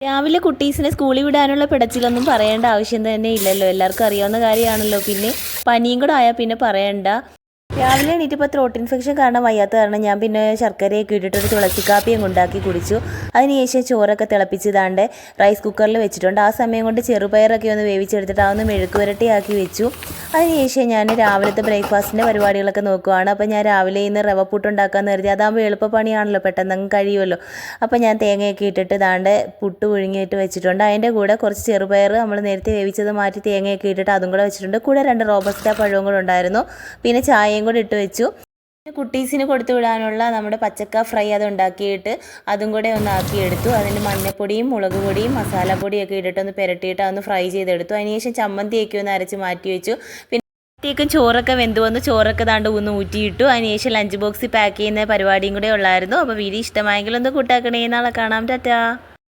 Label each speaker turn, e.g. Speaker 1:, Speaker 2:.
Speaker 1: രാവിലെ കുട്ടീസിനെ സ്കൂളിൽ വിടാനുള്ള പിടച്ചിലൊന്നും പറയേണ്ട ആവശ്യം തന്നെ ഇല്ലല്ലോ. എല്ലാവർക്കും അറിയാവുന്ന കാര്യമാണല്ലോ. പിന്നെ പനിയും കൂടെ ആയാൽ പിന്നെ പറയണ്ട. രാവിലെ എണീറ്റപ്പോൾ ത്രോട്ട് ഇൻഫെക്ഷൻ കാരണം വയ്യാത്ത കാരണം ഞാൻ പിന്നെ ശർക്കരയൊക്കെ ഇട്ടിട്ട് ഒരു തുളസി കാപ്പിയും ഉണ്ടാക്കി കുടിച്ചു. അതിനുശേഷം ചോറൊക്കെ തിളപ്പിച്ച് ഇതാണ്ട് റൈസ് കുക്കറിൽ വെച്ചിട്ടുണ്ട്. ആ സമയം കൊണ്ട് ചെറുപയറൊക്കെ ഒന്ന് വേവിച്ചെടുത്തിട്ട് അതൊന്ന് മെഴുക്ക് പുരട്ടിയാക്കി വെച്ചു. അതിനുശേഷം ഞാൻ രാവിലത്തെ ബ്രേക്ക്ഫാസ്റ്റിൻ്റെ പരിപാടികളൊക്കെ നോക്കുവാണ്. അപ്പോൾ ഞാൻ രാവിലെ ഇന്ന് റവ പുട്ടുണ്ടാക്കാമെന്ന് കരുതി. അതാകുമ്പോൾ എളുപ്പപ്പണിയാണല്ലോ, പെട്ടെന്ന് കഴിയുമല്ലോ. അപ്പോൾ ഞാൻ തേങ്ങയൊക്കെ ഇട്ടിട്ട് ഇതാണ്ട് പുട്ട് പുഴുങ്ങിയിട്ട് വെച്ചിട്ടുണ്ട്. അതിൻ്റെ കൂടെ കുറച്ച് ചെറുപയർ നമ്മൾ നേരത്തെ വേവിച്ചത് മാറ്റി തേങ്ങയൊക്കെ ഇട്ടിട്ട് അതും കൂടെ വെച്ചിട്ടുണ്ട്. കൂടെ 2 റോബസ്റ്റ പഴവും കൂടെ ഉണ്ടായിരുന്നു. പിന്നെ ചായയും കൂടെ ഇട്ട് വെച്ചു. കുട്ടീസിന് കൊടുത്തു വിടാനുള്ള നമ്മുടെ പച്ചക്ക ഫ്രൈ അത് ഉണ്ടാക്കിയിട്ട് അതും കൂടെ ഒന്ന് ആക്കിയെടുത്തു. അതിന് മഞ്ഞപ്പൊടിയും മുളക് പൊടിയും മസാലപ്പൊടിയൊക്കെ ഇട്ടിട്ട് ഒന്ന് പുരട്ടിയിട്ട് അതൊന്ന് ഫ്രൈ ചെയ്തെടുത്തു. അതിനുശേഷം ചമ്മന്തിയൊക്കെ ഒന്ന് അരച്ച് മാറ്റി വെച്ചു. പിന്നെ ചോറൊക്കെ വെന്ത് വന്ന് ചോറൊക്കെ താണ്ട് ഒന്ന് ഊറ്റിയിട്ടു. അതിനുശേഷം ലഞ്ച് ബോക്സിൽ പാക്ക് ചെയ്യുന്ന പരിപാടിയും കൂടെ ഉള്ളായിരുന്നു. അപ്പോൾ വീഡിയോ ഇഷ്ടമായെങ്കിൽ ഒന്ന് കൂട്ടാക്കണേ. നാളെ കാണാം. ടാറ്റാ.